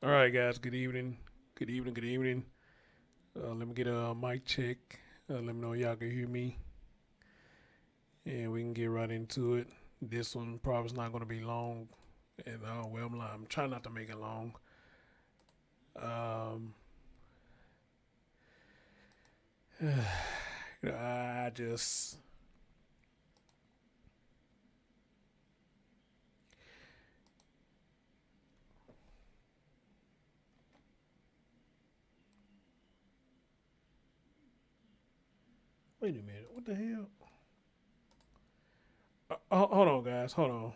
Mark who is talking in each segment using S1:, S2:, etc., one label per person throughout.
S1: All right, guys. Good evening. Good evening. Good evening. Let me get a mic check. Let me know y'all can hear me, and we can get right into it. This one probably is not going to be long, and well, I'm trying not to make it long. Um, I just wait a minute. What the hell? Hold on, guys. Hold on.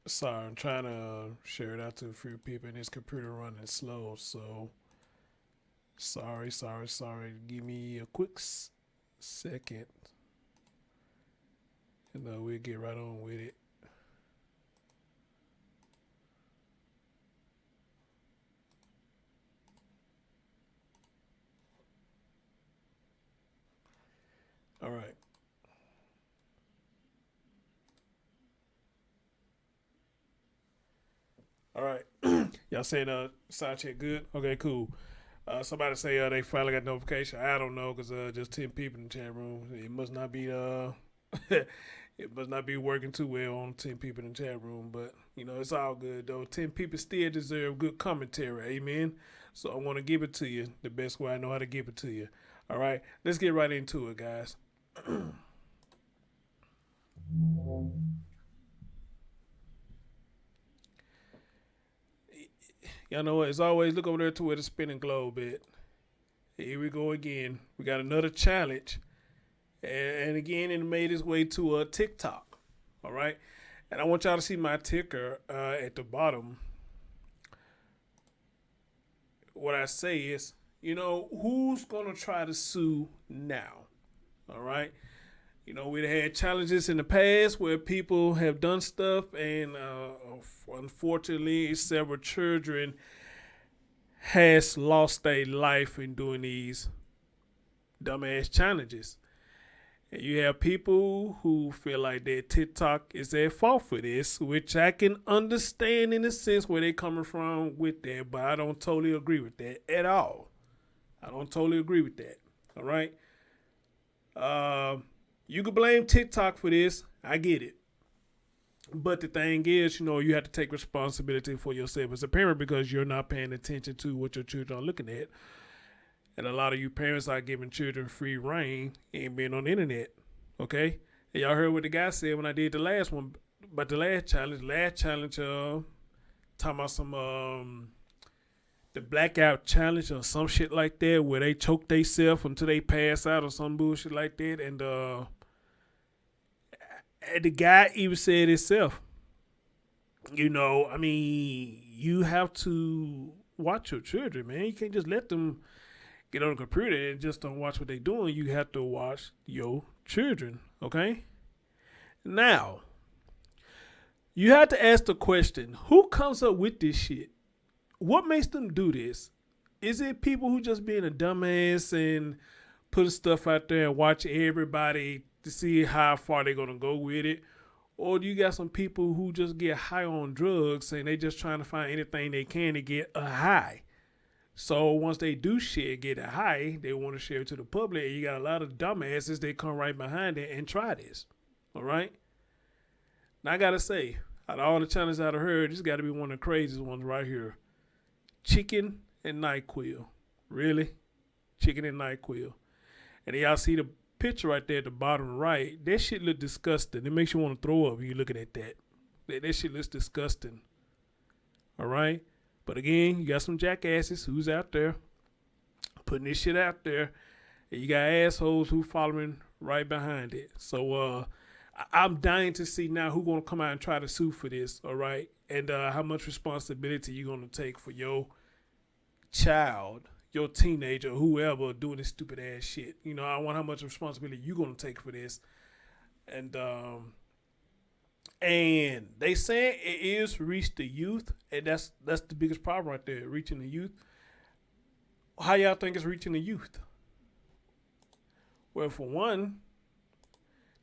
S1: Sorry, I'm trying to share it out to a few people, and this computer running slow. So sorry. Give me a quick second, and we'll get right on with it. All right. All right. Y'all saying sound check good? Okay, cool. Somebody say they finally got notification. I don't know because just 10 people in the chat room. It must not be it must not be working too well on 10 people in the chat room. But it's all good though. 10 people still deserve good commentary. Amen. So I want to give it to you the best way I know how to give it to you. All right, let's get right into it, guys. Y'all know what? As always, look over there to where the spinning globe at. Here we go again. We got another challenge. And again, it made its way to TikTok. All right. And I want y'all to see my ticker at the bottom. What I say is, who's going to try to sue now? All right. We've had challenges in the past where people have done stuff, and unfortunately, several children has lost their life in doing these dumbass challenges. And you have people who feel like that TikTok is at fault for this, which I can understand in a sense where they're coming from with that, but I don't totally agree with that at all. I don't totally agree with that. All right. Uh, you can blame TikTok for this. I get it. But the thing is, you have to take responsibility for yourself as a parent because you're not paying attention to what your children are looking at. And a lot of you parents are giving children free reign and being on the internet. Okay? And y'all heard what the guy said when I did the last one, but the last challenge. Talking about some the blackout challenge or some shit like that where they choke themselves until they pass out or some bullshit like that. And the guy even said himself, you have to watch your children, man. You can't just let them get on the computer and just don't watch what they're doing. You have to watch your children, okay? Now, you have to ask the question, who comes up with this shit? What makes them do this? Is it people who just being a dumbass and putting stuff out there and watch everybody to see how far they're going to go with it? Or do you got some people who just get high on drugs and they just trying to find anything they can to get a high? So once they do shit, get a high, they want to share it to the public. And you got a lot of dumbasses, they come right behind it and try this. All right? Now I got to say, out of all the challenges I've heard, this got to be one of the craziest ones right here. Chicken and Nyquil. Really? Chicken and Nyquil. And y'all see the picture right there at the bottom right. That shit look disgusting. It makes you want to throw up when you're looking at that. That shit looks disgusting. All right? But again, you got some jackasses who's out there putting this shit out there. And you got assholes who following right behind it. So I'm dying to see now who's going to come out and try to sue for this, all right? And how much responsibility you going to take for your child, your teenager or whoever doing this stupid ass shit. You know, I want how much responsibility you gonna take for this. And they saying it is reach the youth, and that's the biggest problem right there, reaching the youth. How y'all think it's reaching the youth? Well, for one,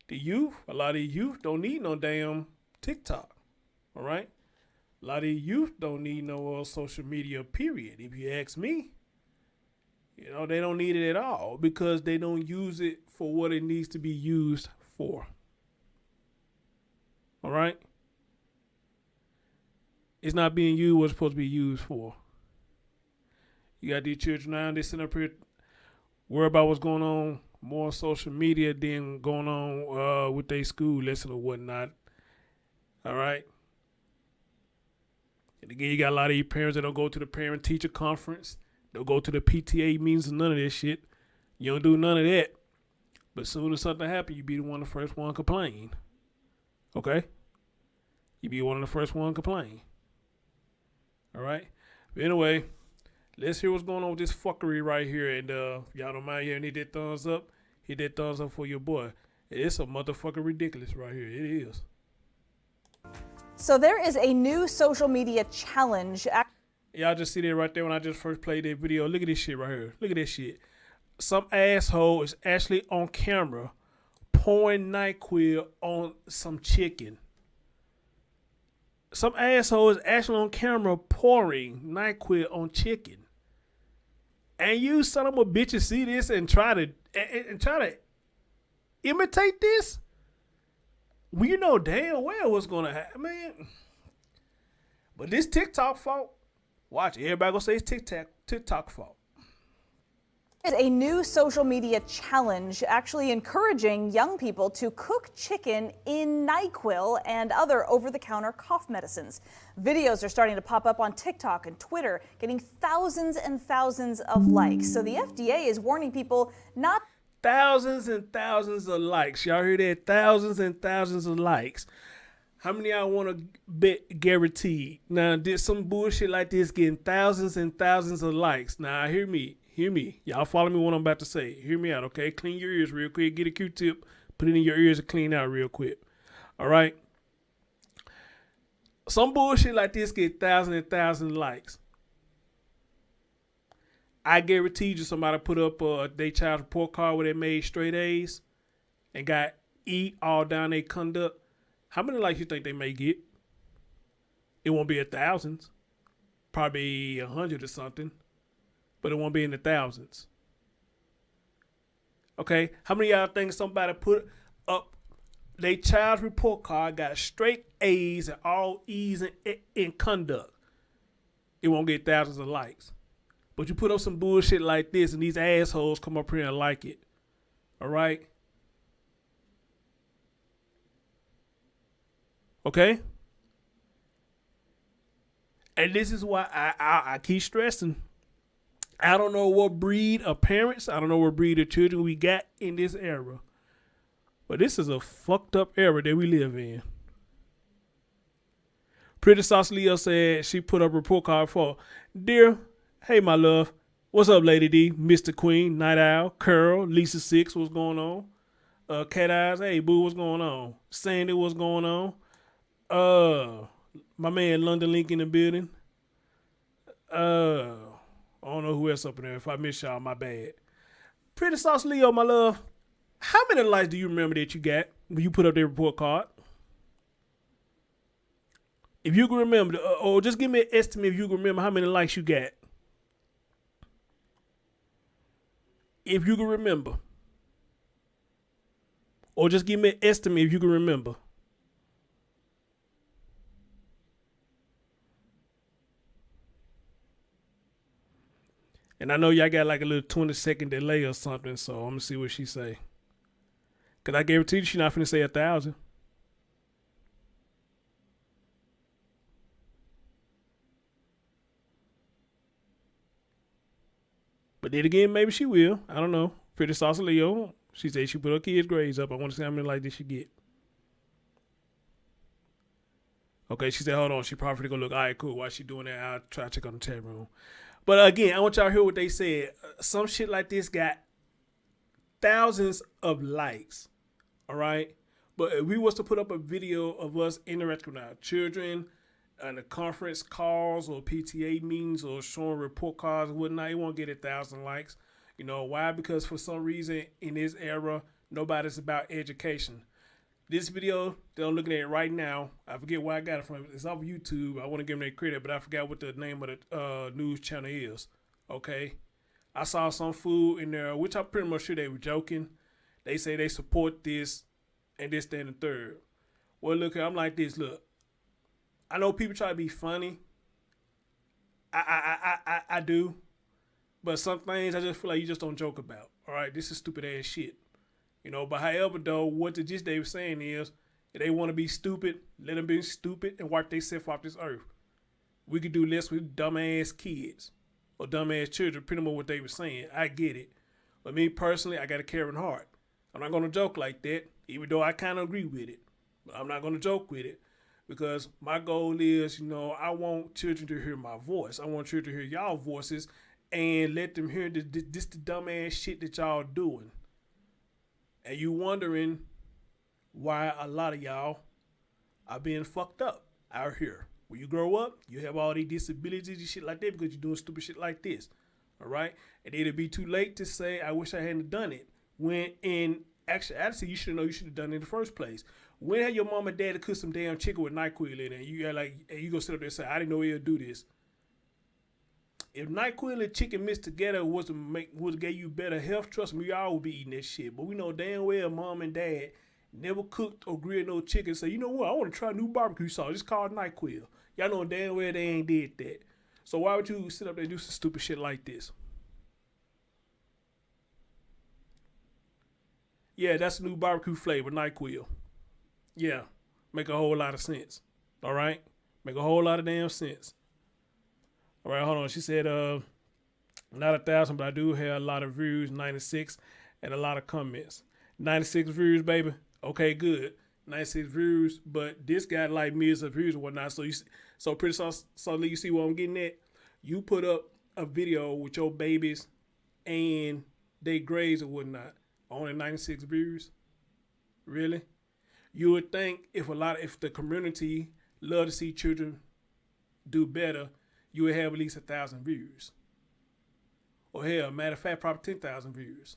S1: the youth, a lot of the youth don't need no damn TikTok. All right? A lot of the youth don't need no social media, period. If you ask me, you know, they don't need it at all because they don't use it for what it needs to be used for. All right? It's not being used what it's supposed to be used for. You got these children now, they sitting up here worry about what's going on more on social media than going on with their school lesson or whatnot. All right? And again, you got a lot of your parents that don't go to the parent-teacher conference. Don't go to the PTA meetings and none of this shit. You don't do none of that. But as soon as something happens, you be the first one to complain. Okay? You be one of the first one to complain. All right? But anyway, let's hear what's going on with this fuckery right here. And y'all don't mind hearing, hit that thumbs up. Hit that thumbs up for your boy. It's a motherfucking ridiculous right here. It is.
S2: So there is a new social media challenge.
S1: Y'all just see that right there when I just first played that video. Look at this shit right here. Look at this shit. Some asshole is actually on camera pouring Nyquil on some chicken. Some asshole is actually on camera pouring Nyquil on chicken. And you son of a bitches see this and try to imitate this? Well, you know damn well what's gonna happen, man. But this TikTok fault, watch, everybody gonna say it's TikTok fault.
S2: Is a new social media challenge actually encouraging young people to cook chicken in Nyquil and other over-the-counter cough medicines. Videos are starting to pop up on TikTok and Twitter, getting thousands and thousands of likes. So the FDA is warning people not.
S1: Thousands and thousands of likes. Y'all hear that? Thousands and thousands of likes. How many of y'all want to bet guaranteed? Now, did some bullshit like this getting thousands and thousands of likes? Now, hear me. Hear me. Y'all follow me what I'm about to say. Hear me out, okay? Clean your ears real quick. Get a Q-tip. Put it in your ears and clean out real quick. All right? Some bullshit like this get thousands and thousands of likes. I guarantee you somebody put up a day child report card where they made straight A's and got E all down their conduct. How many likes you think they may get? It won't be 1,000s. Probably 100 or something. But it won't be in the thousands. Okay? How many of y'all think somebody put up their child's report card, got straight A's and all E's in conduct? It won't get thousands of likes. But you put up some bullshit like this and these assholes come up here and like it. All right? Okay? And this is why I keep stressing. I don't know what breed of parents, I don't know what breed of children we got in this era. But this is a fucked up era that we live in. Pretty Sauce Leo said she put up a report card for, dear, hey my love, what's up Lady D, Mr. Queen, Night Owl, Curl, Lisa Six, what's going on? Cat Eyes, hey boo, what's going on? Sandy, what's going on? My man London Link in the building. I don't know who else up in there. If I miss y'all, my bad. Pretty Sauce Leo, my love. How many likes do you remember that you got when you put up their report card? If you can remember, or just give me an estimate if you can remember how many likes you got. If you can remember. Or just give me an estimate if you can remember. And I know y'all got like a little 20-second delay or something, so I'm going to see what she say. Because I guarantee you she's not finna say 1,000. But then again, maybe she will. I don't know. Pretty Saucy Leo, she said she put her kids' grades up. I want to see how many likes did she get. Okay, she said, hold on. She probably going to look, all right, cool. While she doing that, I'll try to check on the chat room. But again, I want y'all to hear what they said. Some shit like this got thousands of likes. All right. But if we was to put up a video of us interacting with our children and the conference calls or PTA meetings or showing report cards and whatnot, it won't get 1,000 likes. You know why? Because for some reason in this era, nobody's about education. This video that I'm looking at right now, I forget where I got it from. It's off YouTube. I want to give them their credit, but I forgot what the name of the news channel is. Okay. I saw some food in there, which I'm pretty much sure they were joking. They say they support this and this, that, and the third. Well, look, I'm like this. Look, I know people try to be funny. I do. But some things I just feel like you just don't joke about. All right, this is stupid ass shit. You know, but however, though, what the gist they were saying is, if they want to be stupid, let them be stupid and wipe themselves off this earth. We could do less with dumbass kids or dumbass children, pretty much what they were saying. I get it. But me personally, I got a caring heart. I'm not going to joke like that, even though I kind of agree with it. But I'm not going to joke with it because my goal is, you know, I want children to hear my voice. I want children to hear y'all voices and let them hear the dumbass shit that y'all doing. And you wondering why a lot of y'all are being fucked up out here. When you grow up, you have all these disabilities and shit like that because you're doing stupid shit like this. All right? And it'll be too late to say, I wish I hadn't done it. When in actuality, you should know you should have done it in the first place. When had your mom and dad to cook some damn chicken with Nyquil in it? And you like, and you go sit up there and say, I didn't know he'll do this. If Nyquil and chicken mixed together would give you better health, trust me, y'all would be eating that shit. But we know damn well mom and dad never cooked or grilled no chicken. Say, you know what? I want to try a new barbecue sauce. It's called Nyquil. Y'all know damn well they ain't did that. So why would you sit up there and do some stupid shit like this? Yeah, that's a new barbecue flavor, Nyquil. Yeah, make a whole lot of sense. All right? Make a whole lot of damn sense. All right, hold on. She said, not 1,000, but I do have a lot of views, 96, and a lot of comments. 96 views, baby. Okay, good. 96 views, but this guy like millions of views and whatnot. So pretty solidly, you see what I'm getting at? You put up a video with your babies and they grades or whatnot. Only 96 views? Really? You would think if the community love to see children do better, you would have at least 1,000 views. Or hell, matter of fact, probably 10,000 views.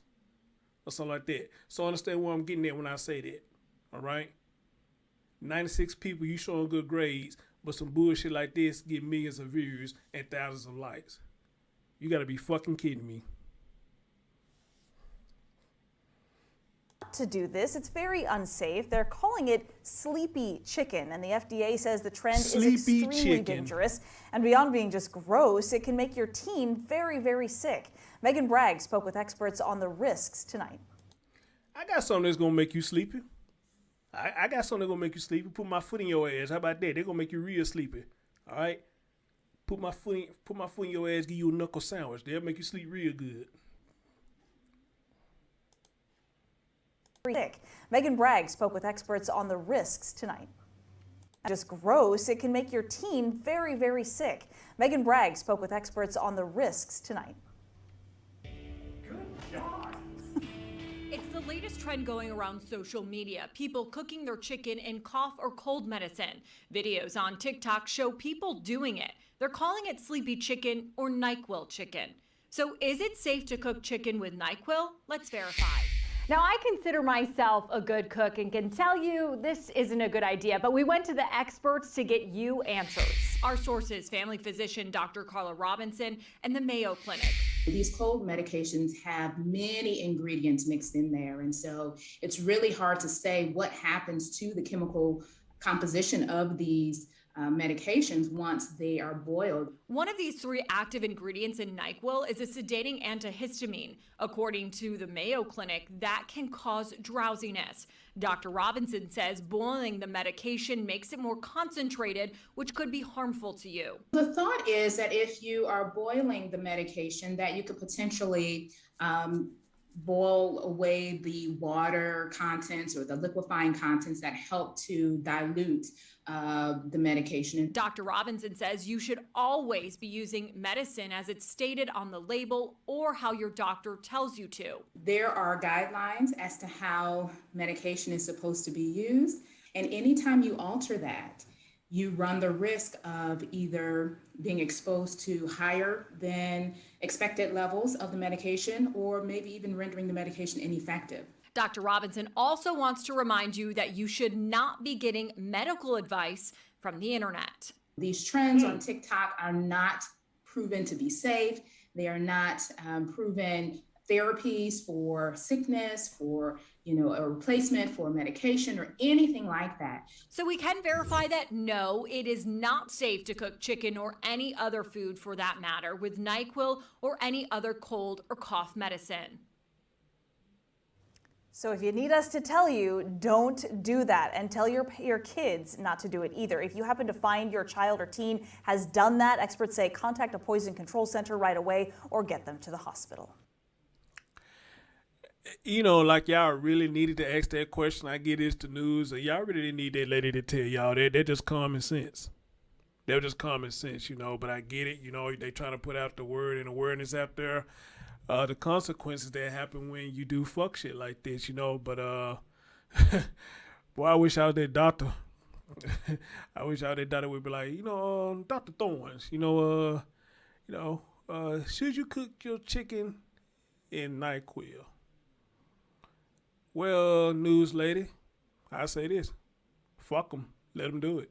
S1: Or something like that. So understand where I'm getting at when I say that. All right? 96 people, you showing good grades, but some bullshit like this get millions of views and thousands of likes. You gotta be fucking kidding me.
S2: To do this, it's very unsafe. They're calling it sleepy chicken, and the FDA says the trend is extremely dangerous. And beyond being just gross, it can make your teen very, very sick. Megan Bragg spoke with experts on the risks tonight.
S1: I got something that's gonna make you sleepy. I got something that's gonna make you sleepy. Put my foot in your ass. How about that? They're gonna make you real sleepy. All right? Put my foot in your ass, give you a knuckle sandwich. They'll make you sleep real good.
S2: Megan Bragg spoke with experts on the risks tonight. Just gross, it can make your teen very, very sick. Megan Bragg spoke with experts on the risks tonight.
S3: Good God.
S4: It's the latest trend going around social media. People cooking their chicken in cough or cold medicine. Videos on TikTok show people doing it. They're calling it sleepy chicken or Nyquil chicken. So is it safe to cook chicken with Nyquil? Let's verify.
S3: Now, I consider myself a good cook and can tell you this isn't a good idea, but we went to the experts to get you answers.
S4: Our sources, family physician Dr. Carla Robinson and the Mayo Clinic.
S5: These cold medications have many ingredients mixed in there, and so it's really hard to say what happens to the chemical composition of these medications once they are boiled.
S4: One of these three active ingredients in Nyquil is a sedating antihistamine. According to the Mayo Clinic, that can cause drowsiness. Dr. Robinson says boiling the medication makes it more concentrated, which could be harmful to you.
S5: The thought is that if you are boiling the medication, that you could potentially boil away the water contents or the liquefying contents that help to dilute the medication.
S4: Dr. Robinson says you should always be using medicine as it's stated on the label or how your doctor tells you to.
S5: There are guidelines as to how medication is supposed to be used, and anytime you alter that, you run the risk of either being exposed to higher than expected levels of the medication or maybe even rendering the medication ineffective.
S4: Dr. Robinson also wants to remind you that you should not be getting medical advice from the internet.
S5: These trends on TikTok are not proven to be safe. They are not proven therapies for sickness, for a replacement for medication or anything like that.
S4: So we can verify that no, it is not safe to cook chicken or any other food for that matter with Nyquil or any other cold or cough medicine.
S2: So if you need us to tell you, don't do that, and tell your kids not to do it either. If you happen to find your child or teen has done that, experts say contact a poison control center right away or get them to the hospital.
S1: Like y'all really needed to ask that question. I get it's the news. Y'all really didn't need that lady to tell y'all that. They're just common sense. They're just common sense, but I get it. They trying to put out the word and awareness out there. The consequences that happen when you do fuck shit like this, but boy, I wish I was that doctor. I wish I was that doctor would be like, Dr. Thorns, should you cook your chicken in NyQuil? Well, news lady, I say this, fuck them, let them do it.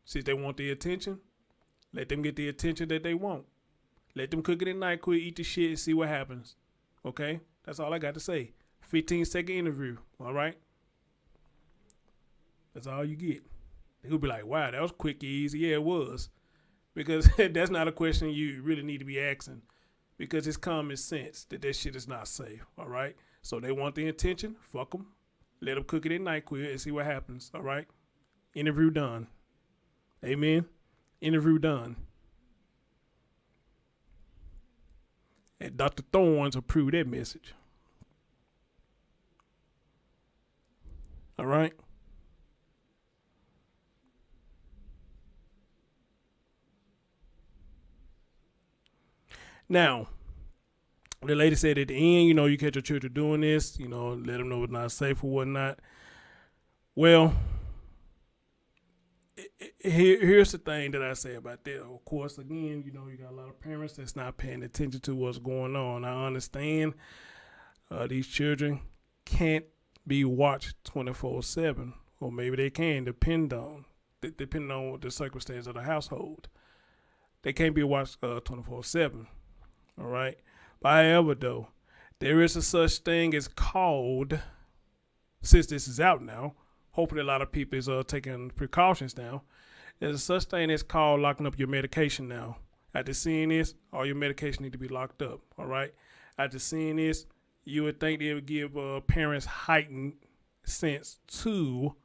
S1: See if they want the attention, let them get the attention that they want. Let them cook it in NyQuil, eat the shit, and see what happens. Okay? That's all I got to say. 15-second interview. All right? That's all you get. They'll be like, wow, that was quick and easy. Yeah, it was. Because that's not a question you really need to be asking. Because it's common sense that shit is not safe. All right? So they want the attention. Fuck them. Let them cook it in NyQuil and see what happens. All right? Interview done. Amen? Interview done. And Dr. Thorns approved that message. All right? Now, the lady said at the end, you catch your children doing this, let them know it's not safe or whatnot. Well, here's the thing that I say about that. Of course, again, you got a lot of parents that's not paying attention to what's going on. I understand these children can't be watched 24/7, or maybe they can, depending on the circumstance of the household. They can't be watched 24/7. All right. But however, though, there is a such thing as called, since this is out now, hopefully a lot of people is taking precautions now. There's a such thing as called locking up your medication now. After seeing this, all your medication need to be locked up. All right. After seeing this, you would think they would give parents heightened sense to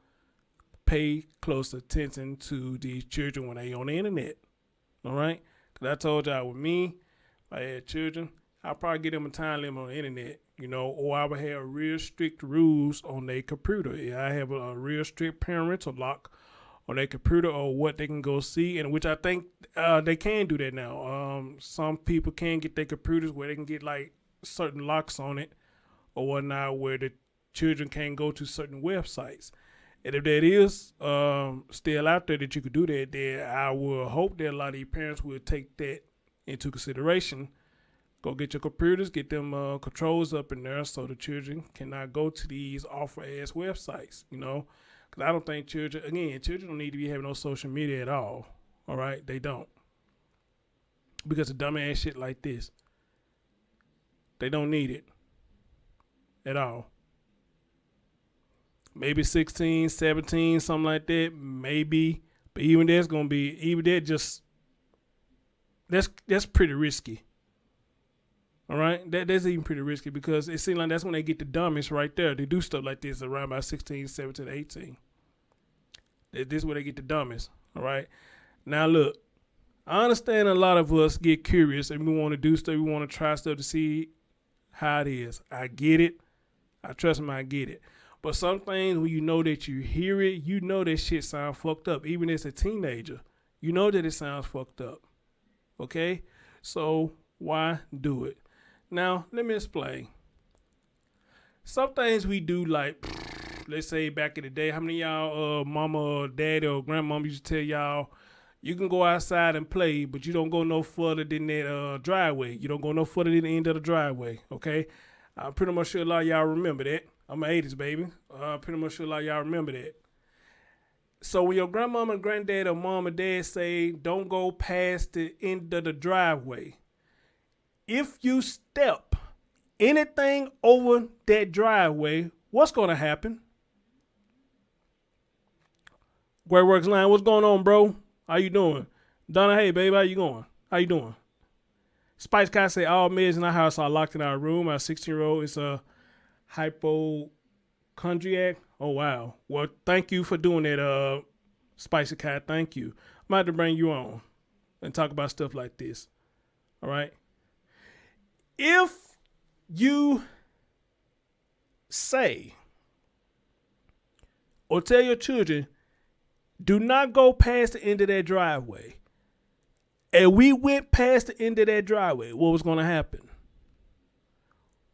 S1: pay close attention to these children when they on the internet. All right. Because I told y'all with me, if I had children, I'll probably get them a time limit on the internet, or I would have real strict rules on their computer. I have a real strict parental lock on their computer or what they can go see, and which I think they can do that now. Some people can get their computers where they can get like certain locks on it or whatnot where the children can't go to certain websites. And if that is still out there that you could do that, then I will hope that a lot of these parents will take that into consideration. Go get your computers, get them controls up in there so the children cannot go to these awful-ass websites, Because I don't think children don't need to be having no social media at all, all right? They don't. Because of dumb-ass shit like this. They don't need it at all. Maybe 16, 17, something like that, maybe. But even that's pretty risky. All right, that's even pretty risky because it seems like that's when they get the dumbest right there. They do stuff like this around about 16, 17, 18. This is where they get the dumbest. All right. Now look, I understand a lot of us get curious and we want to do stuff. We want to try stuff to see how it is. I get it. I trust me, I get it. But some things, when you know that you hear it, you know that shit sounds fucked up. Even as a teenager, you know that it sounds fucked up. Okay? So why do it? Now, let me explain. Some things we do, like, let's say back in the day, how many of y'all, mama or daddy or grandmama used to tell y'all, you can go outside and play, but you don't go no further than that driveway. You don't go no further than the end of the driveway, okay? I'm pretty much sure a lot of y'all remember that. I'm an 80s baby. Pretty much sure a lot of y'all remember that. So when your grandmama and granddad or mom or dad say, don't go past the end of the driveway, if you step anything over that driveway, what's going to happen? Great Works Line, what's going on, bro? How you doing? Donna, hey, baby, how you going? How you doing? Spice Kai say, all meds in our house are locked in our room. Our 16-year-old is a hypochondriac. Oh, wow. Well, thank you for doing that, Spicy Kai. Thank you. I'm about to bring you on and talk about stuff like this. All right? If you say or tell your children, do not go past the end of that driveway, and we went past the end of that driveway, what was going to happen?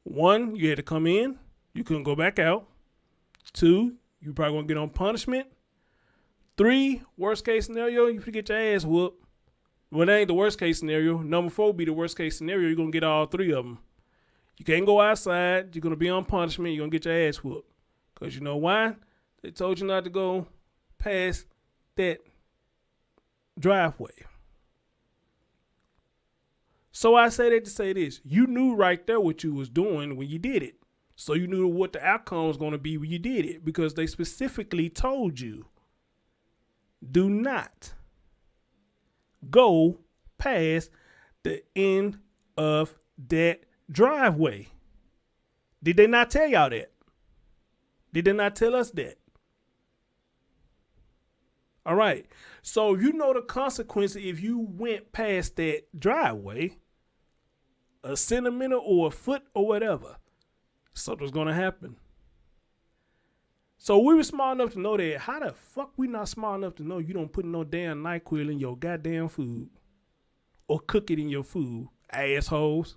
S1: One, you had to come in. You couldn't go back out. Two, you probably going to get on punishment. Three, worst case scenario, you could get your ass whooped. Well, that ain't the worst case scenario. Number four be the worst case scenario. You're going to get all three of them. You can't go outside. You're going to be on punishment. You're going to get your ass whooped. Because you know why? They told you not to go past that driveway. So I say that to say this. You knew right there what you was doing when you did it. So you knew what the outcome was going to be when you did it, because they specifically told you, do not go past the end of that driveway. Did they not tell y'all that? Did they not tell us that? All right. So you know the consequence if you went past that driveway, a centimeter or a foot or whatever. Something's going to happen. So we were smart enough to know that. How the fuck we not smart enough to know you don't put no damn Nyquil in your goddamn food or cook it in your food, assholes?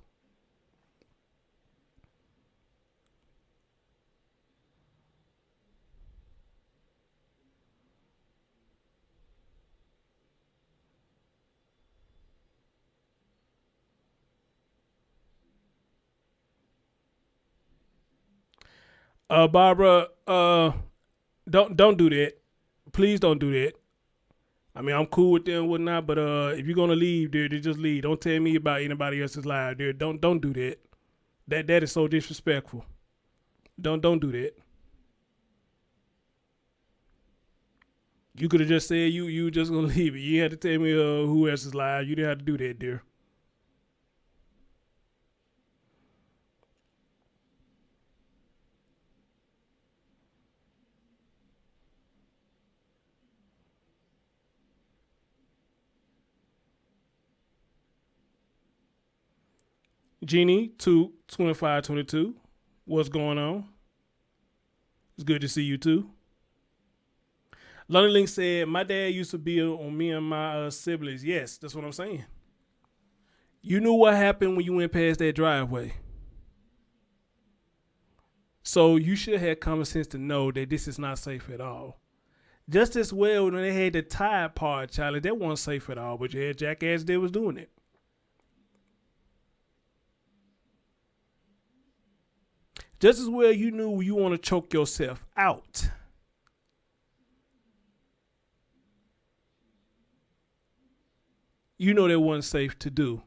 S1: Barbara, don't do that. Please don't do that. I mean, I'm cool with them and whatnot, but if you're gonna leave, dude, just leave. Don't tell me about anybody else's life, dude. Don't do that. That is so disrespectful. Don't do that. You could have just said you just gonna leave it. You had to tell me who else's life. You didn't have to do that, dear. Jeannie, 2522. What's going on? It's good to see you too. Lonely Link said, my dad used to be on me and my siblings. Yes, that's what I'm saying. You knew what happened when you went past that driveway. So you should have common sense to know that this is not safe at all. Just as well when they had the Tide Pod challenge, that wasn't safe at all, but you had jackass that was doing it. Just as well you knew you want to choke yourself out. You know that wasn't safe to do.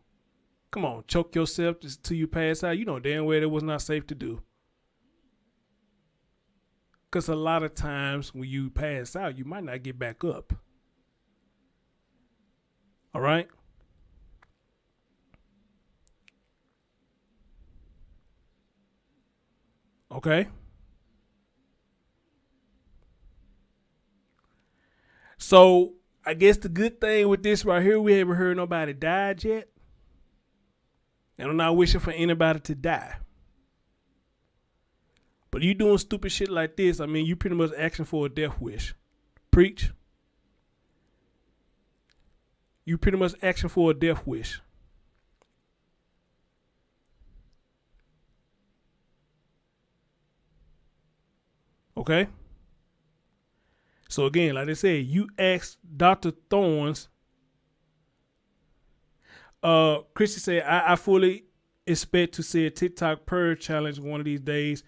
S1: Come on, choke yourself just till you pass out. You know damn well that was not safe to do. Because a lot of times when you pass out, you might not get back up. All right? Okay. So I guess the good thing with this right here, we haven't heard nobody died yet. And I'm not wishing for anybody to die. But you doing stupid shit like this, I mean, you pretty much asking for a death wish. Preach. You pretty much asking for a death wish. Okay? So again, like I said, you asked Dr. Thorns. Christy said, I fully expect to see a TikTok purge challenge one of these days.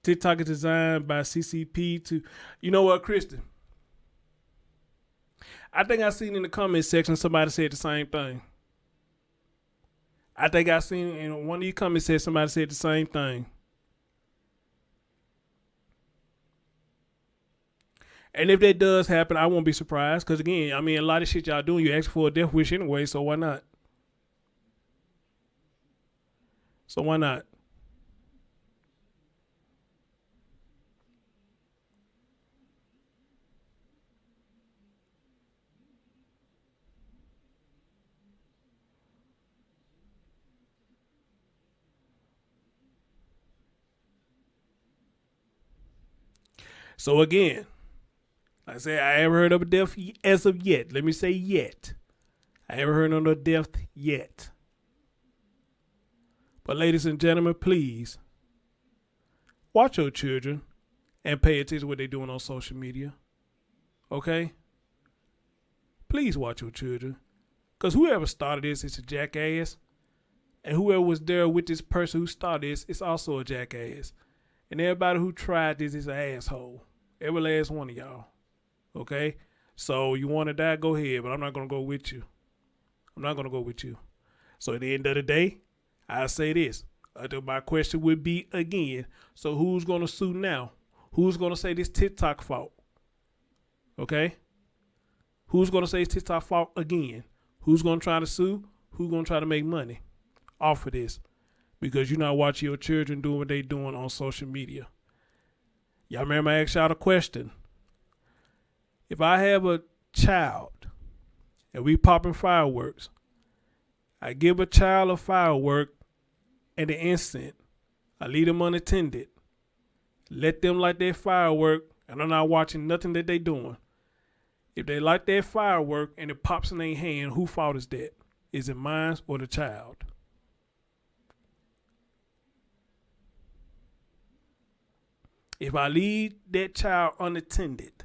S1: TikTok is designed by CCP to, you know what, Christy? I think I seen in the comment section somebody said the same thing. I think I seen in one of these comments said somebody said the same thing. And if that does happen, I won't be surprised. Because again, I mean, a lot of shit y'all doing, you ask for a death wish anyway, so why not? So why not? So again, like I said, I haven't heard of a death as of yet. Let me say yet. I haven't heard of a death yet. But ladies and gentlemen, please watch your children and pay attention to what they're doing on social media. Okay? Please watch your children. Because whoever started this is a jackass. And whoever was there with this person who started this is also a jackass. And everybody who tried this is an asshole. Every last one of y'all. Okay? So you want to die, go ahead. But I'm not going to go with you. I'm not going to go with you. So at the end of the day, I say this. My question would be again, so who's going to sue now? Who's going to say this TikTok fault? Okay? Who's going to say it's TikTok fault again? Who's going to try to sue? Who's going to try to make money off of this? Because you're not watching your children doing what they doing on social media. Y'all remember I asked y'all a question. If I have a child and we popping fireworks, I give a child a firework in the instant. I leave them unattended. Let them light their firework and I'm not watching nothing that they doing. If they light their firework and it pops in their hand, whose fault is that? Is it mine or the child? If I leave that child unattended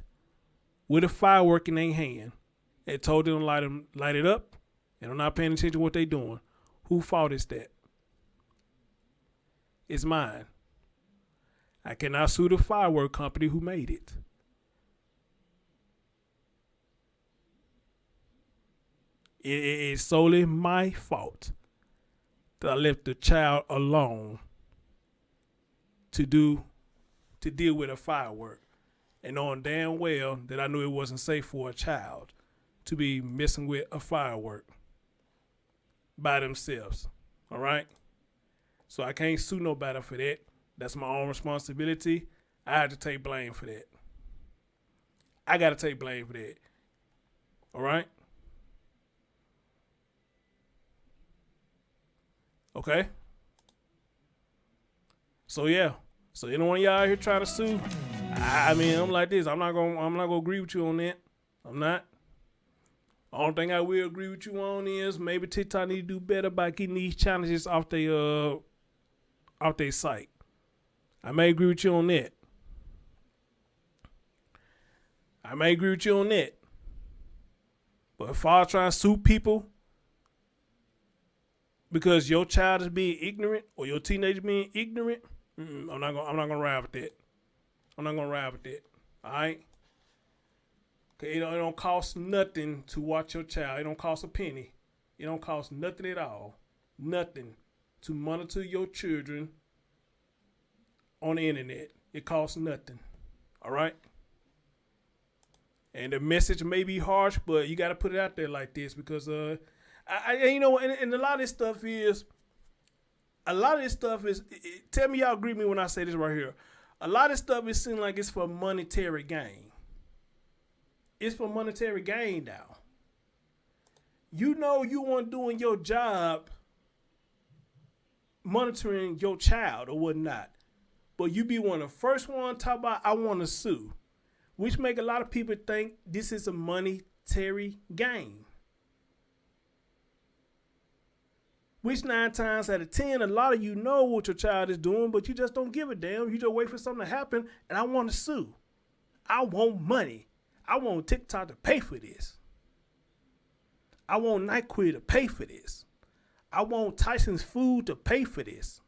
S1: with a firework in their hand and told them to light it up and I'm not paying attention to what they're doing, whose fault is that? It's mine. I cannot sue the firework company who made it. It is solely my fault that I left the child alone to deal with a firework, and knowing damn well that I knew it wasn't safe for a child to be messing with a firework by themselves. All right? So I can't sue nobody for that. That's my own responsibility. I have to take blame for that. I got to take blame for that. All right? Okay? So yeah. So anyone of y'all out here trying to sue, I mean, I'm like this. I'm not gonna agree with you on that. I'm not. Only thing I will agree with you on is maybe TikTok need to do better by getting these challenges off their site. I may agree with you on that. But if I try to sue people because your child is being ignorant or your teenager being ignorant, I'm not gonna ride with that. I'm not gonna ride with that. All right. Okay, it don't cost nothing to watch your child. It don't cost a penny. It don't cost nothing at all. Nothing to monitor your children on the internet. It costs nothing. All right. And the message may be harsh, but you got to put it out there like this because and a lot of this stuff is. Tell me y'all agree with me when I say this right here. A lot of stuff is seem like it's for monetary gain. It's for monetary gain now. You know you weren't doing your job monitoring your child or whatnot. but you be one of the first one to talk about I want to sue, which make a lot of people think this is a monetary gain. Which 9 times out of 10, a lot of you know what your child is doing, but you just don't give a damn. You just wait for something to happen, and I want to sue. I want money. I want TikTok to pay for this. I want Nyquil to pay for this. I want Tyson's food to pay for this.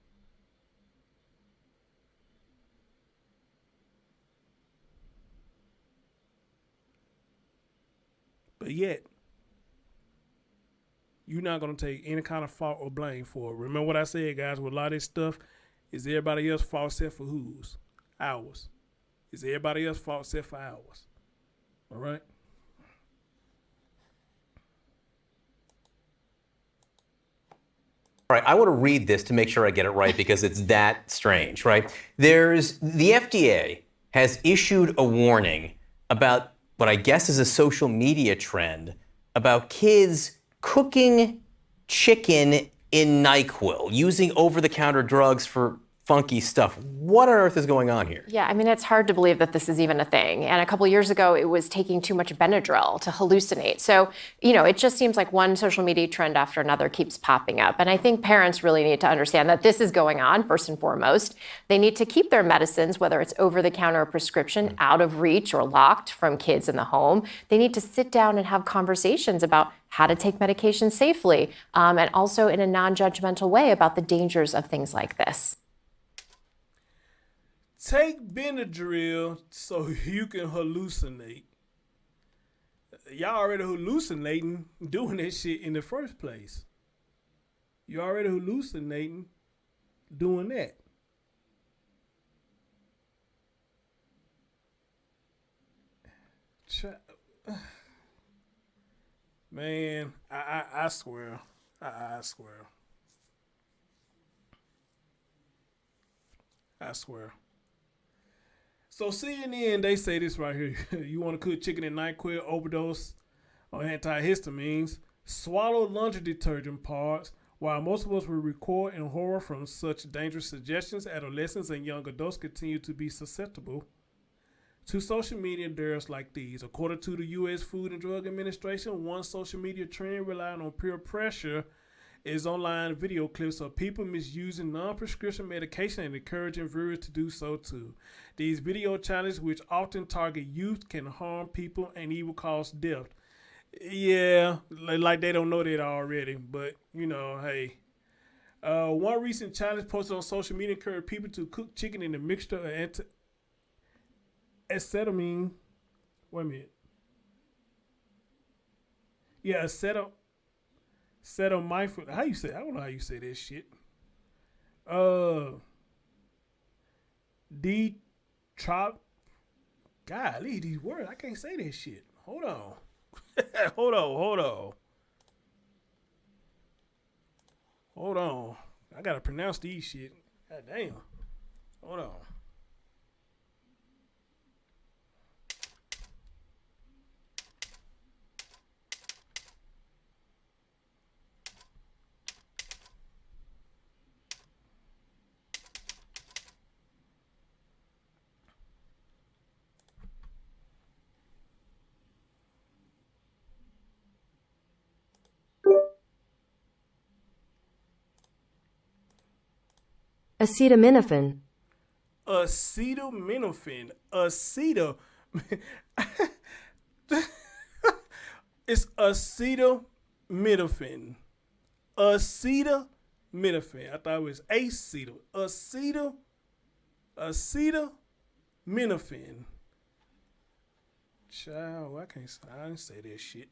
S1: But yet, you're not going to take any kind of fault or blame for it. Remember what I said, guys, with a lot of this stuff, is everybody else's fault except for whose? Ours. Is everybody else's fault except for ours. All right?
S6: All right, I want to read this to make sure I get it right because it's that strange, right? The FDA has issued a warning about what I guess is a social media trend about kids cooking chicken in Nyquil, using over-the-counter drugs for funky stuff. What on earth is going on here?
S7: Yeah, I mean, it's hard to believe that this is even a thing. And a couple years ago, it was taking too much Benadryl to hallucinate. So, it just seems like one social media trend after another keeps popping up. And I think parents really need to understand that this is going on, first and foremost. They need to keep their medicines, whether it's over-the-counter or prescription, out of reach or locked from kids in the home. They need to sit down and have conversations about how to take medication safely, and also in a non-judgmental way about the dangers of things like this.
S1: Take Benadryl so you can hallucinate. Y'all already hallucinating doing that shit in the first place. You already hallucinating doing that. Man, I swear. I swear. I swear. So CNN, they say this right here. You want to cook chicken in Nyquil, overdose on antihistamines, swallow laundry detergent parts. While most of us will recoil in horror from such dangerous suggestions, adolescents and young adults continue to be susceptible to social media dares like these. According to the U.S. Food and Drug Administration, one social media trend relying on peer pressure is online video clips of people misusing non-prescription medication and encouraging viewers to do so too. These video challenges, which often target youth, can harm people and even cause death. Yeah, like they don't know that already, but hey. One recent challenge posted on social media encouraged people to cook chicken in a mixture of antihistamine. Wait a minute. Yeah, acetaminophen. How you say? I don't know how you say that shit. Golly, these words. I can't say that shit. Hold on. Hold on. I gotta pronounce these shit. God damn. Hold on.
S8: Acetaminophen.
S1: Acetaminophen. It's acetaminophen. Acetaminophen. I thought it was acetyl. Acetaminophen. Child, I didn't say that shit.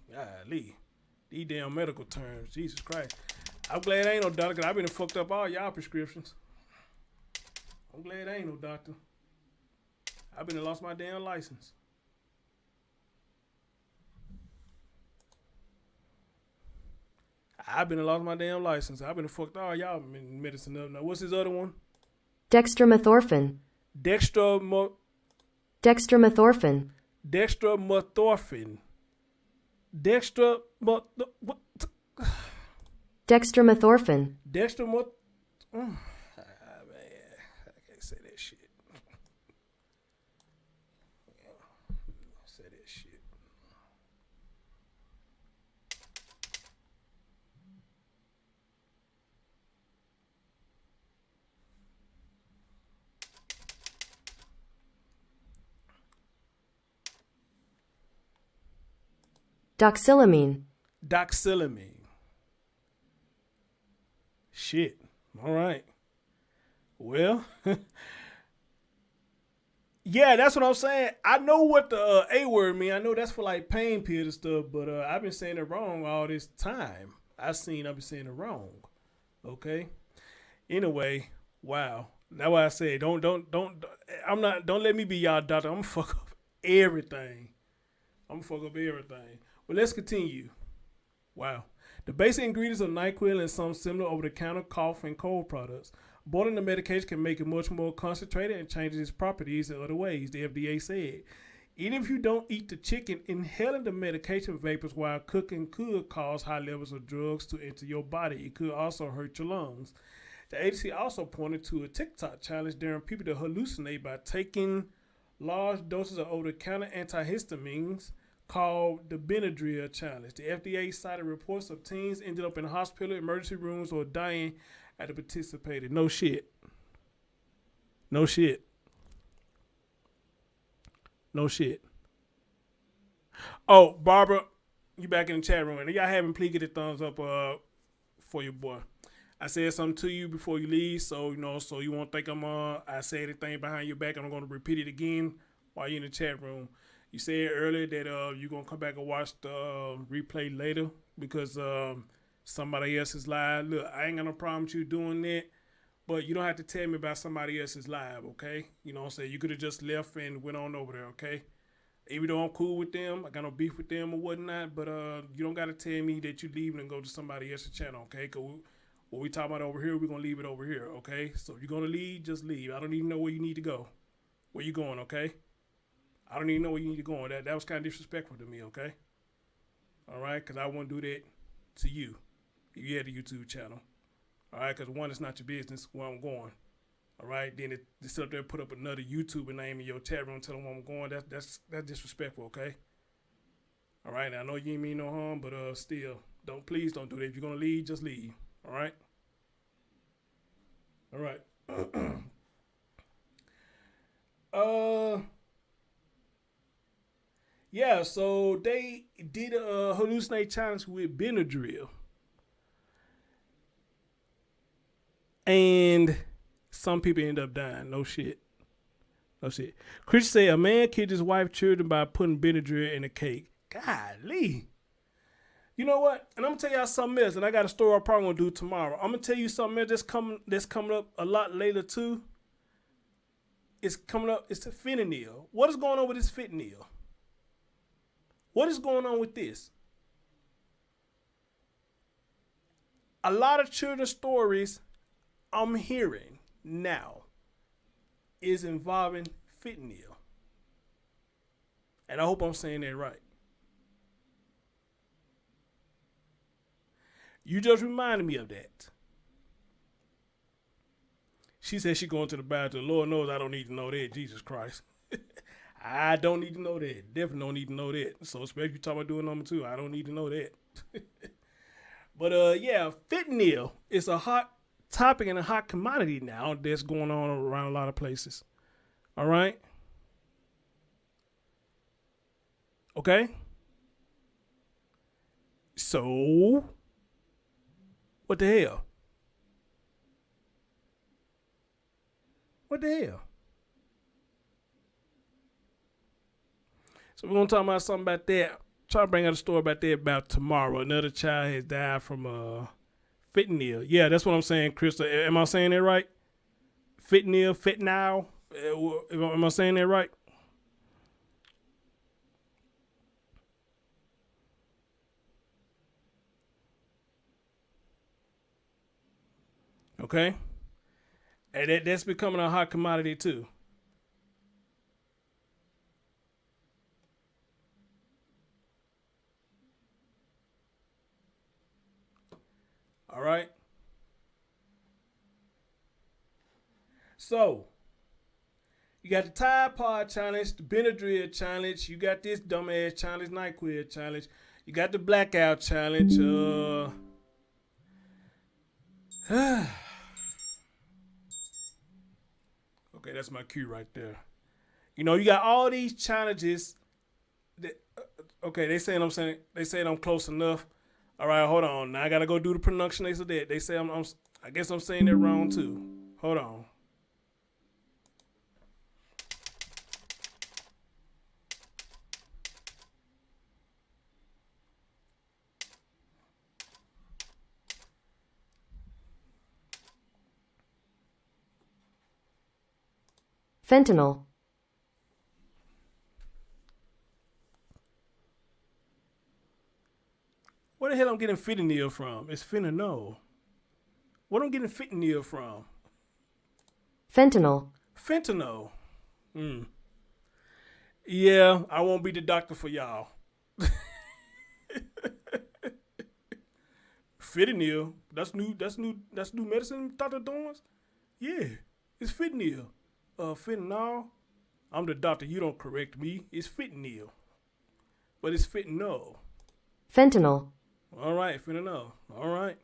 S1: Golly. These damn medical terms. Jesus Christ. I'm glad I ain't no doctor, because I've been fucked up all y'all prescriptions. I'm glad I ain't no doctor. I've been lost my damn license. I've been lost my damn license. I've been fucked all y'all medicine up. Now, what's his other one?
S8: Dextromethorphan.
S1: Dextromethorphan.
S8: Dextromethorphan.
S1: Dextromethorphan.
S8: Dextromethorphan.
S1: Man, I can't
S8: Doxylamine.
S1: Doxylamine. Shit. All right. Well, yeah, that's what I'm saying. I know what the A word mean. I know that's for like pain pills and stuff, but I've been saying it wrong all this time. I've been saying it wrong. Okay. Anyway, wow. That's why I say don't let me be y'all doctor. I'm gonna fuck up everything. But let's continue. Wow. The basic ingredients of Nyquil and some similar over-the-counter cough and cold products. Boiling the medication can make it much more concentrated and changes its properties in other ways, the FDA said. Even if you don't eat the chicken, inhaling the medication vapors while cooking could cause high levels of drugs to enter your body. It could also hurt your lungs. The agency also pointed to a TikTok challenge daring people to hallucinate by taking large doses of over-the-counter antihistamines called the Benadryl challenge. The FDA cited reports of teens ended up in hospital emergency rooms or dying after participated. No shit. Oh, Barbara, you back in the chat room. And if y'all haven't, please get a thumbs up for your boy. I said something to you before you leave, so so you won't think I said anything behind your back, and I'm gonna repeat it again while you're in the chat room. You said earlier that you're gonna come back and watch the replay later because somebody else is live. Look, I ain't got no problem with you doing that, but you don't have to tell me about somebody else's live, okay? You know what I'm saying? You could have just left and went on over there, okay? Even though I'm cool with them, I got no beef with them or whatnot, but you don't got to tell me that you're leaving and go to somebody else's channel, okay? Because what we talking about over here, we're going to leave it over here, okay? So if you're going to leave, just leave. I don't even know where you need to go. Where you going, okay? I don't even know where you need to go. That was kind of disrespectful to me, okay? All right? Because I won't do that to you if you had a YouTube channel. All right? Because one, it's not your business where I'm going. All right? Then it sit up there and put up another YouTuber name in your chat room and tell them where I'm going. That's disrespectful, okay? All right? Now, I know you ain't mean no harm, but still, please don't do that. If you're going to leave, just leave. All right? All right. Yeah, so they did a hallucinate challenge with Benadryl. And some people end up dying. No shit. Chris said a man killed his wife's children by putting Benadryl in a cake. Golly. You know what? And I'm going to tell y'all something else. And I got a story I'm probably going to do tomorrow. I'm going to tell you something else that's coming up a lot later too. It's coming up. It's the fentanyl. What is going on with this fentanyl? What is going on with this? A lot of children's stories I'm hearing now is involving fentanyl. And I hope I'm saying that right. You just reminded me of that. She said she going to the bathroom. Lord knows I don't need to know that. Jesus Christ. I don't need to know that. Definitely don't need to know that. So especially you talking about doing number 2, I don't need to know that. But yeah, fentanyl is a hot topic and a hot commodity now that's going on around a lot of places. All right? Okay? So, what the hell? So we're going to talk about something about that. Try to bring out a story about that about tomorrow. Another child has died from fentanyl. Yeah, that's what I'm saying, Krista. Am I saying that right? Fentanyl. Am I saying that right? Okay. And that's becoming a hot commodity too. All right. So, you got the Tide Pod challenge, the Benadryl challenge. You got this dumbass challenge, Nyquil challenge. You got the blackout challenge. Okay, that's my cue right there. You know, you got all these challenges that Okay, they saying I'm close enough. All right, hold on. Now I gotta go do the pronunciation of that. They say I guess I'm saying that wrong too. Hold on.
S8: Fentanyl.
S1: Where the hell I'm getting fentanyl from? It's fentanyl. What I'm getting fentanyl from?
S8: Fentanyl.
S1: Fentanyl. Yeah, I won't be the doctor for y'all. Fentanyl. That's new medicine Dr. Dorns? Yeah. It's fentanyl. Fentanyl. I'm the doctor, you don't correct me. It's fentanyl. But it's fentanyl.
S8: Fentanyl.
S1: All right, fentanyl. All right.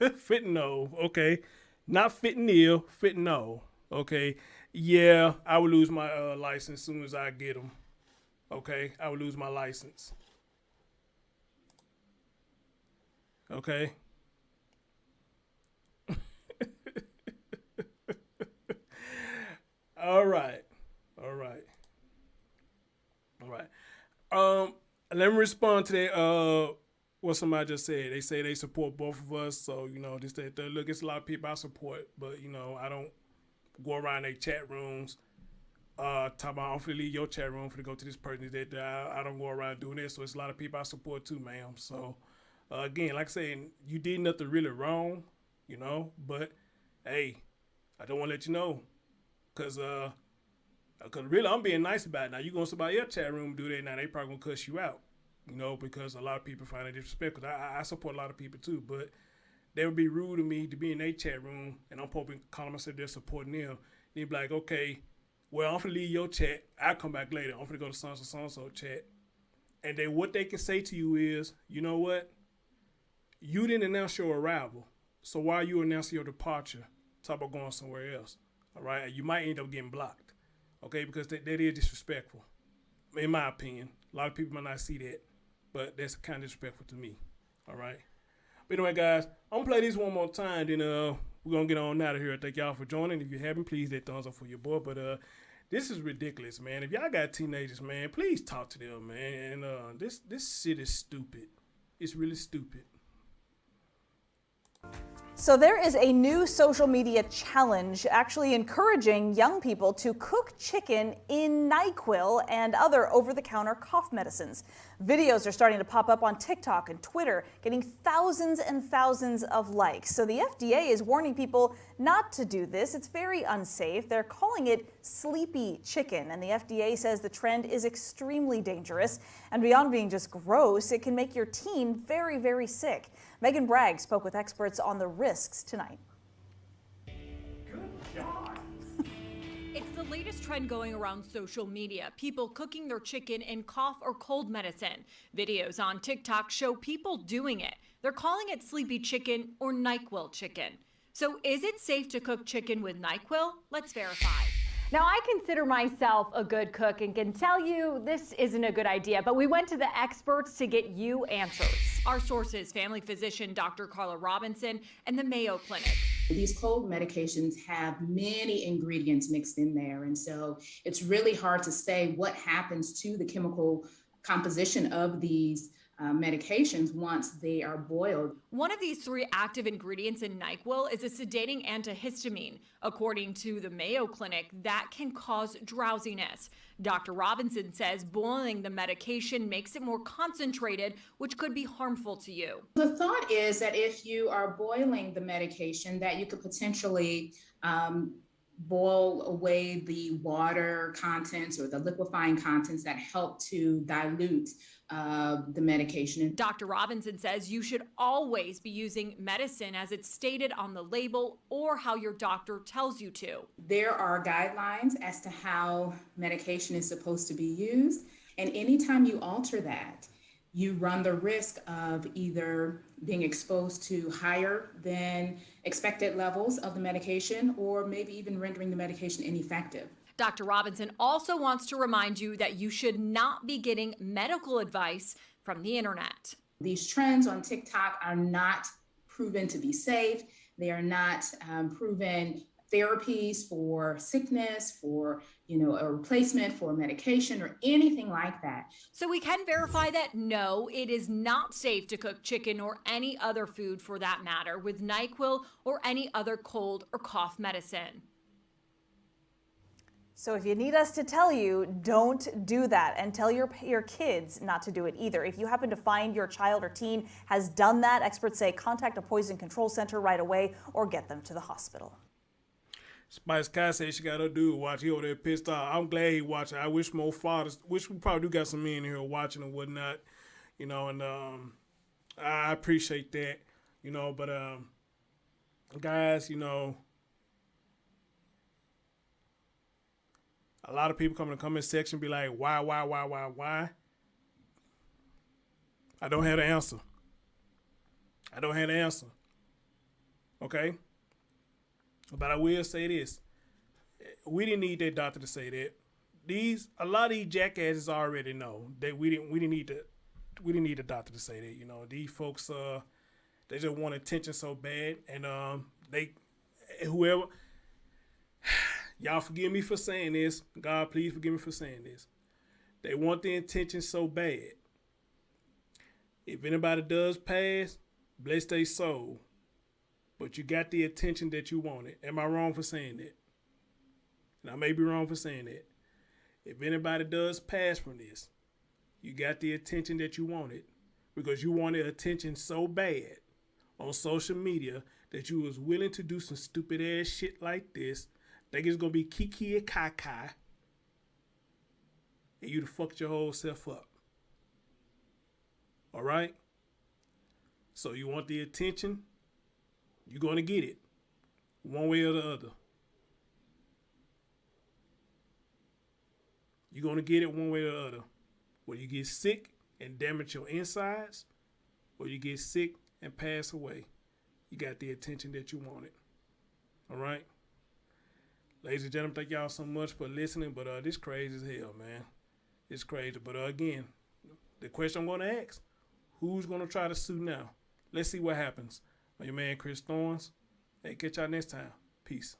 S1: Fentanyl. Okay. Not fentanyl. Fentanyl. Okay. Yeah, I would lose my license as soon as I get them. Okay. I would lose my license. Okay. All right. Let me respond to that. What somebody just said. They say they support both of us. So this that. Look, it's a lot of people I support, but I don't go around their chat rooms. Talk about I'm finna leave your chat room to go to this person that I don't go around doing this. So it's a lot of people I support too, ma'am. So again, like I said, you did nothing really wrong, But hey, I don't want to let you know, cause really I'm being nice about it. Now you go to somebody else's chat room and do that. Now they probably gonna cuss you out, because a lot of people find it disrespectful. I support a lot of people too, but they would be rude to me to be in their chat room and I'm probably calling myself they're supporting them. They'd be like, okay, well I'm finna leave your chat. I'll come back later. I'm finna go to so-and-so chat. And then what they can say to you is, you know what? You didn't announce your arrival. So why are you announcing your departure? Talk about going somewhere else. All right? And you might end up getting blocked. Okay? Because that is disrespectful. In my opinion. A lot of people might not see that. But that's kind of disrespectful to me. All right? But anyway, guys, I'm going to play this one more time. Then we're going to get on out of here. Thank y'all for joining. If you haven't, please hit thumbs up for your boy. But this is ridiculous, man. If y'all got teenagers, man, please talk to them, man. And this shit is stupid. It's really stupid.
S2: So there is a new social media challenge actually encouraging young people to cook chicken in Nyquil and other over-the-counter cough medicines. Videos are starting to pop up on TikTok and Twitter, getting thousands and thousands of likes. So the FDA is warning people not to do this. It's very unsafe. They're calling it sleepy chicken, and the FDA says the trend is extremely dangerous. And beyond being just gross, it can make your teen very, very sick. Megan Bragg spoke with experts on the risks tonight.
S4: It's the latest trend going around social media. People cooking their chicken in cough or cold medicine. Videos on TikTok show people doing it. They're calling it sleepy chicken or Nyquil chicken. So is it safe to cook chicken with Nyquil? Let's verify.
S3: Now, I consider myself a good cook and can tell you this isn't a good idea, but we went to the experts to get you answers.
S4: Our sources, family physician Dr. Carla Robinson and the Mayo Clinic.
S5: These cold medications have many ingredients mixed in there. And so it's really hard to say what happens to the chemical composition of these medications once they are boiled.
S4: One of these three active ingredients in Nyquil is a sedating antihistamine. According to the Mayo Clinic, that can cause drowsiness. Dr. Robinson says boiling the medication makes it more concentrated, which could be harmful to you.
S5: The thought is that if you are boiling the medication, that you could potentially boil away the water contents or the liquefying contents that help to dilute the medication.
S4: Dr. Robinson says you should always be using medicine as it's stated on the label or how your doctor tells you to.
S5: There are guidelines as to how medication is supposed to be used, and anytime you alter that, you run the risk of either being exposed to higher than expected levels of the medication or maybe even rendering the medication ineffective.
S4: Dr. Robinson also wants to remind you that you should not be getting medical advice from the internet.
S5: These trends on TikTok are not proven to be safe. They are not proven therapies for sickness, for a replacement for medication or anything like that.
S4: So we can verify that no, it is not safe to cook chicken or any other food for that matter with Nyquil or any other cold or cough medicine.
S2: So if you need us to tell you, don't do that, and tell your kids not to do it either. If you happen to find your child or teen has done that, experts say contact a poison control center right away or get them to the hospital.
S1: Spice Kai said she got her dude watch. He over there pissed off. I'm glad he watching. I wish more fathers, wish we probably do got some men here watching and whatnot, and I appreciate that, but guys, a lot of people come in the comment section and be like, why? I don't have the answer. Okay? But I will say this. We didn't need that doctor to say that. A lot of these jackasses already know that we didn't need a doctor to say that. These folks they just want attention so bad, and whoever y'all forgive me for saying this. God, please forgive me for saying this. They want the attention so bad. If anybody does pass, bless their soul. But you got the attention that you wanted. Am I wrong for saying that? And I may be wrong for saying that. If anybody does pass from this, you got the attention that you wanted because you wanted attention so bad on social media that you was willing to do some stupid ass shit like this. Think it's gonna be kiki and kai, and you'd have fucked your whole self up. All right? So you want the attention? You're going to get it one way or the other. You're going to get it one way or the other. Whether you get sick and damage your insides, or you get sick and pass away, you got the attention that you wanted. All right? Ladies and gentlemen, thank y'all so much for listening, but this crazy as hell, man. It's crazy. But again, the question I'm going to ask, who's going to try to sue now? Let's see what happens. Your man Chris Thorns. Hey, catch y'all next time. Peace.